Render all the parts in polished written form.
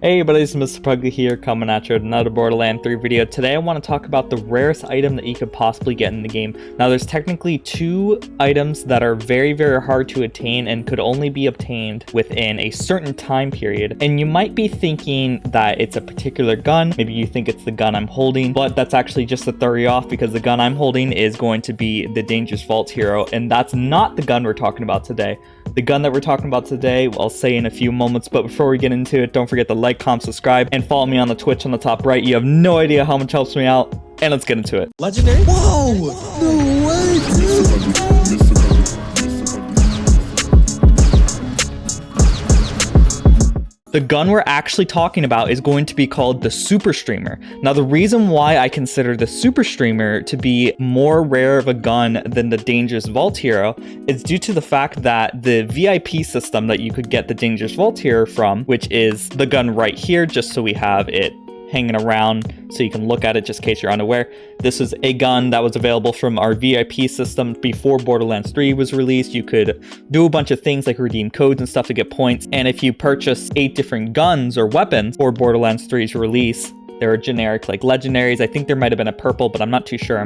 Hey buddies, Mr. Pugly here, coming at you with another Borderlands 3 video. Today I want to talk about the rarest item that you could possibly get in the game. Now there's technically two items that are very hard to attain and could only be obtained within a certain time period. And you might be thinking that it's a particular gun, maybe you think it's the gun I'm holding, but that's actually just to throw you off because the gun I'm holding is going to be the Dangerous Vault Hero, and that's not the gun we're talking about today. The gun that we're talking about today, I'll say in a few moments, but before we get into it, don't forget to like, comment, subscribe, and follow me on the Twitch on the top right. You have no idea how much helps me out, and let's get into it. Legendary? Whoa! No way, dude! The gun we're actually talking about is going to be called the Superstreamer. Now, the reason why I consider the Superstreamer to be more rare of a gun than the Dangerous Vault Hero is due to the fact that the VIP system that you could get the Dangerous Vault Hero from, which is the gun right here, just so we have it hanging around so you can look at it just in case you're unaware. This is a gun that was available from our VIP system before Borderlands 3 was released. You could do a bunch of things like redeem codes and stuff to get points, and if you purchase 8 different guns or weapons for Borderlands 3's release, there are generic like legendaries. I think there might have been a purple, but I'm not too sure.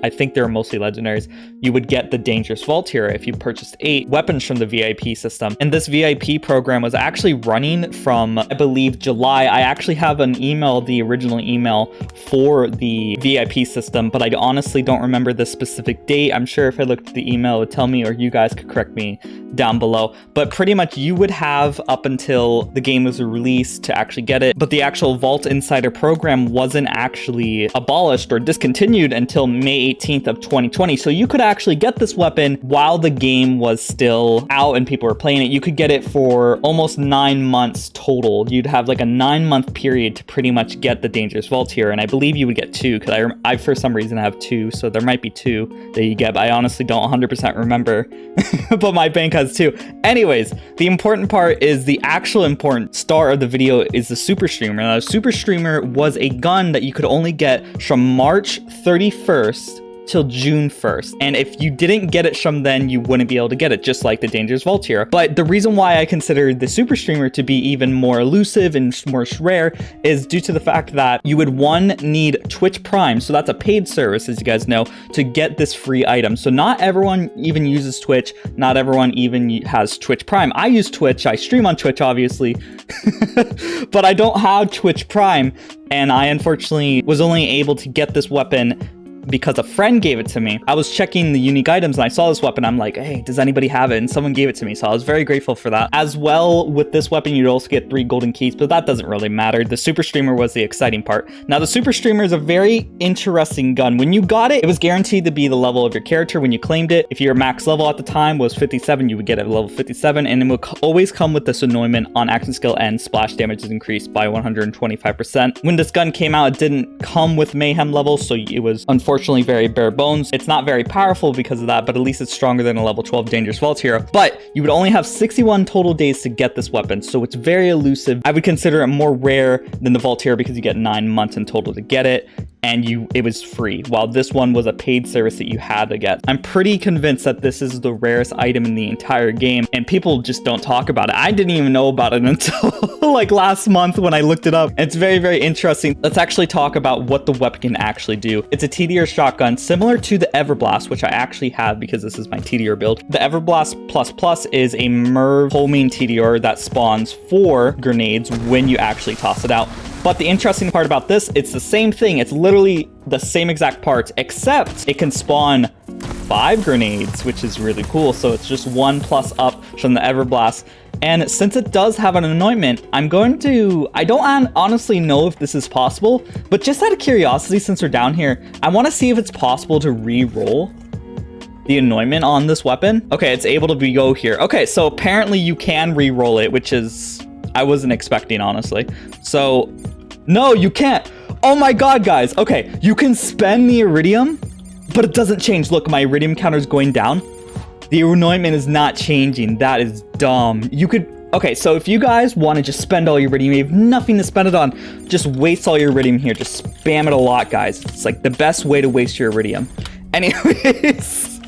I think they were mostly legendaries. You would get the Dangerous Vault Hero if you purchased 8 weapons from the VIP system. And this VIP program was actually running from, I believe, July. I actually have an email, the original email for the VIP system, but I honestly don't remember the specific date. I'm sure if I looked at the email, it would tell me, or you guys could correct me down below. But pretty much you would have up until the game was released to actually get it. But the actual Vault Insider program wasn't actually abolished or discontinued until May 18th of 2020. So you could actually get this weapon while the game was still out and people were playing it. You could get it for almost 9 months total. You'd have like a 9-month period to pretty much get the Dangerous Vault here. And I believe you would get 2 because I for some reason have 2. So there might be 2 that you get, but I honestly don't 100% remember, but my bank has 2. Anyways, the important part is the actual important star of the video is the Superstreamer. Now, the Superstreamer was a gun that you could only get from March 31st till June 1st. And if you didn't get it from then, you wouldn't be able to get it, just like the Dangerous Vault Hero. But the reason why I consider the Superstreamer to be even more elusive and more rare is due to the fact that you would, one, need Twitch Prime. So that's a paid service, as you guys know, to get this free item. So not everyone even uses Twitch. Not everyone even has Twitch Prime. I use Twitch. I stream on Twitch, obviously, but I don't have Twitch Prime. And I unfortunately was only able to get this weapon because a friend gave it to me. I was checking the unique items and I saw this weapon. I'm like, hey, does anybody have it? And someone gave it to me. So I was very grateful for that. As well, with this weapon, you'd also get 3 golden keys, but that doesn't really matter. The Superstreamer was the exciting part. Now, the Superstreamer is a very interesting gun. When you got it, it was guaranteed to be the level of your character when you claimed it. If your max level at the time was 57, you would get it at level 57, and it would always come with this Anointment on action skill and splash damage is increased by 125%. When this gun came out, it didn't come with Mayhem level, so it was unfortunately very bare bones. It's not very powerful because of that, but at least it's stronger than a level 12 Dangerous Vault Hero. But you would only have 61 total days to get this weapon, so it's very elusive. I would consider it more rare than the Vault Hero because you get 9 months in total to get it, and it was free, while this one was a paid service that you had to get. I'm pretty convinced that this is the rarest item in the entire game, and people just don't talk about it. I didn't even know about it until like last month when I looked it up. It's very interesting. Let's actually talk about what the weapon can actually do. It's a TDR shotgun similar to the Everblast, which I actually have because this is my TDR build. The Everblast Plus is a MERV homing TDR that spawns 4 grenades when you actually toss it out. But the interesting part about this, it's the same thing. It's literally the same exact parts, except it can spawn 5 grenades, which is really cool. So it's just 1 plus up from the Everblast. And since it does have an Anointment, I don't honestly know if this is possible, but just out of curiosity, since we're down here, I want to see if it's possible to re-roll the Anointment on this weapon. Okay, it's able to go here. Okay, so apparently you can re-roll it, which is, I wasn't expecting, honestly. So, no, you can't. Oh my god, guys. Okay, you can spend the Iridium, but it doesn't change. Look, my Iridium counter is going down. The Anointment is not changing. That is dumb. You could... Okay, so if you guys want to just spend all your Iridium, you have nothing to spend it on, just waste all your Iridium here. Just spam it a lot, guys. It's like the best way to waste your Iridium. Anyways...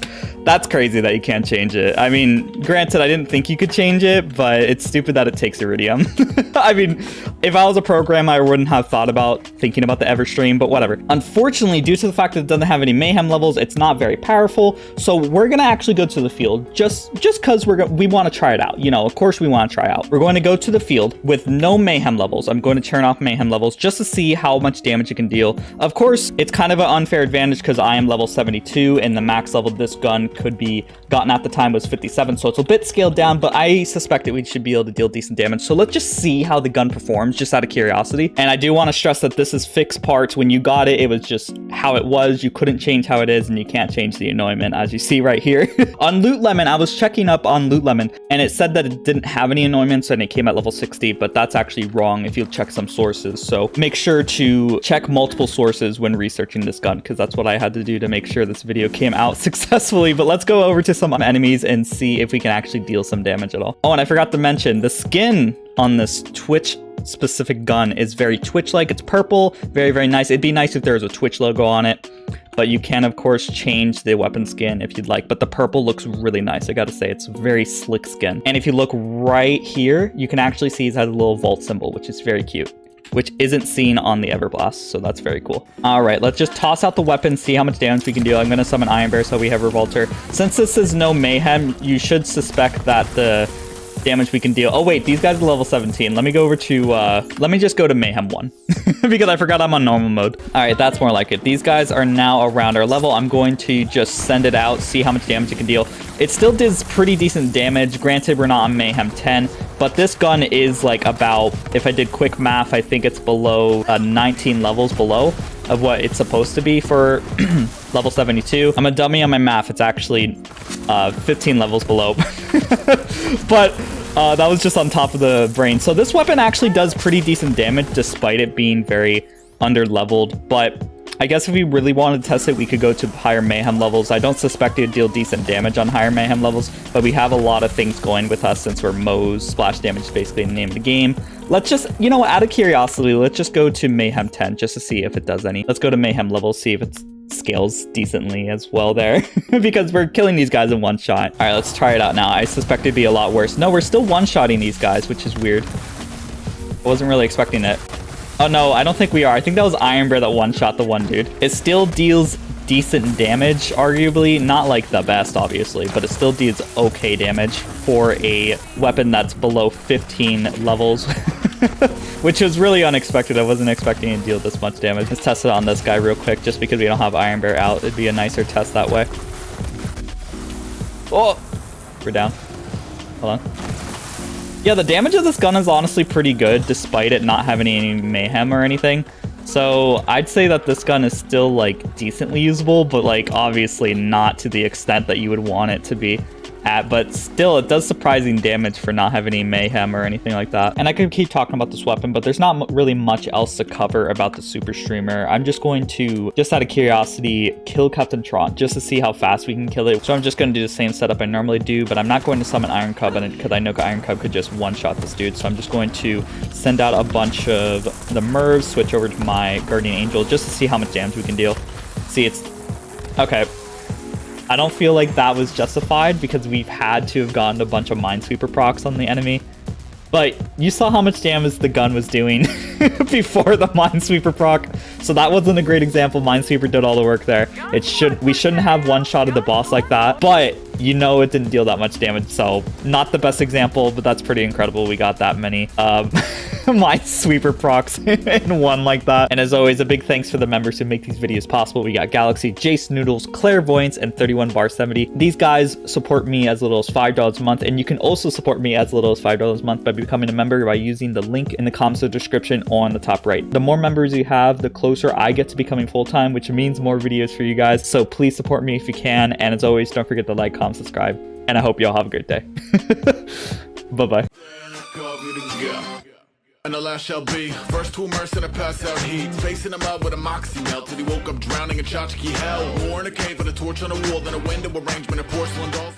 That's crazy that you can't change it. I mean, granted, I didn't think you could change it, but it's stupid that it takes iridium. I mean, if I was a programmer, I wouldn't have thought about thinking about the Everstream, but whatever. Unfortunately, due to the fact that it doesn't have any mayhem levels, it's not very powerful. So we're gonna actually go to the field just because we want to try it out. You know, of course we want to try out. We're going to go to the field with no mayhem levels. I'm going to turn off mayhem levels just to see how much damage it can deal. Of course, it's kind of an unfair advantage because I am level 72 and the max level of this gun could be gotten at the time was 57, so it's a bit scaled down, but I suspect that we should be able to deal decent damage. So let's just see how the gun performs, just out of curiosity. And I do want to stress that this is fixed parts. When you got it, it was just how it was. You couldn't change how it is, and you can't change the anointment, as you see right here. On Loot Lemon, I was checking up on Loot Lemon, and it said that it didn't have any anointments, and it came at level 60, but that's actually wrong if you check some sources. So make sure to check multiple sources when researching this gun, because that's what I had to do to make sure this video came out successfully. But let's go over to some enemies and see if we can actually deal some damage at all. Oh, and I forgot to mention the skin on this Twitch specific gun is very Twitch-like. It's purple, very, very nice. It'd be nice if there was a Twitch logo on it, but you can of course change the weapon skin if you'd like. But the purple looks really nice, I gotta say. It's very slick skin. And if you look right here, you can actually see it has a little vault symbol, which is very cute, which isn't seen on the Everblast, so that's very cool. All right, let's just toss out the weapon, see how much damage we can deal. I'm gonna summon Iron Bear so we have Revolter. Since this is no mayhem, you should suspect that the damage we can deal. Oh wait, these guys are level 17. Let me go over to, let me just go to Mayhem 1 because I forgot I'm on normal mode. All right, that's more like it. These guys are now around our level. I'm going to just send it out, see how much damage it can deal. It still does pretty decent damage. Granted, we're not on Mayhem 10, but this gun is like about, if I did quick math, I think it's below 19 levels below of what it's supposed to be for level 72. I'm a dummy on my math. It's actually 15 levels below. But that was just on top of the brain. So this weapon actually does pretty decent damage despite it being very under-leveled. But I guess if we really wanted to test it, we could go to higher mayhem levels. I don't suspect it would deal decent damage on higher mayhem levels, but we have a lot of things going with us since we're Moze. Splash damage is basically the name of the game. Let's just, you know, out of curiosity, let's just go to Mayhem 10 just to see if it does any. Let's go to Mayhem levels, see if it scales decently as well there because we're killing these guys in one shot. All right, let's try it out now. I suspect it'd be a lot worse. No, we're still one-shotting these guys, which is weird. I wasn't really expecting it. Oh no, I don't think we are. I think that was Iron Bear that one-shot the one dude. It still deals decent damage, arguably. Not like the best, obviously, but it still deals okay damage for a weapon that's below 15 levels, which was really unexpected. I wasn't expecting to deal this much damage. Let's test it on this guy real quick, just because we don't have Iron Bear out. It'd be a nicer test that way. Oh, we're down. Hold on. Yeah, the damage of this gun is honestly pretty good, despite it not having any mayhem or anything. So I'd say that this gun is still like decently usable, but like obviously not to the extent that you would want it to be at, but still it does surprising damage for not having any mayhem or anything like that. And I could keep talking about this weapon, but there's not really much else to cover about the Superstreamer. I'm just going to, just out of curiosity, kill Captain Tron just to see how fast we can kill it. So I'm just going to do the same setup I normally do, but I'm not going to summon Iron Cub because I know Iron Cub could just one-shot this dude. So I'm just going to send out a bunch of the Mervs, switch over to my Guardian Angel just to see how much damage we can deal. See, it's okay. I don't feel like that was justified because we've had to have gotten a bunch of Minesweeper procs on the enemy. But you saw how much damage the gun was doing before the Minesweeper proc. So that wasn't a great example. Minesweeper did all the work there. We shouldn't have one-shotted the boss like that. But you know it didn't deal that much damage. So not the best example, but that's pretty incredible. We got that many Minesweeper procs in one like that. And as always, a big thanks for the members who make these videos possible. We got Galaxy, Jace Noodles, Clairvoyance, and 31bar70. These guys support me as little as $5 a month. And you can also support me as little as $5 a month by becoming a member by using the link in the comments or description on the top right. The more members you have, the closer I get to becoming full-time, which means more videos for you guys. So please support me if you can. And as always, don't forget to like, comment, subscribe. And I hope y'all have a great day. Bye-bye. And the last shall be first to immerse in a pass out heat, facing him out with a moxie melt till he woke up drowning in tchotchke hell. War in a cave with a torch on a wall, then a window arrangement of porcelain dolls.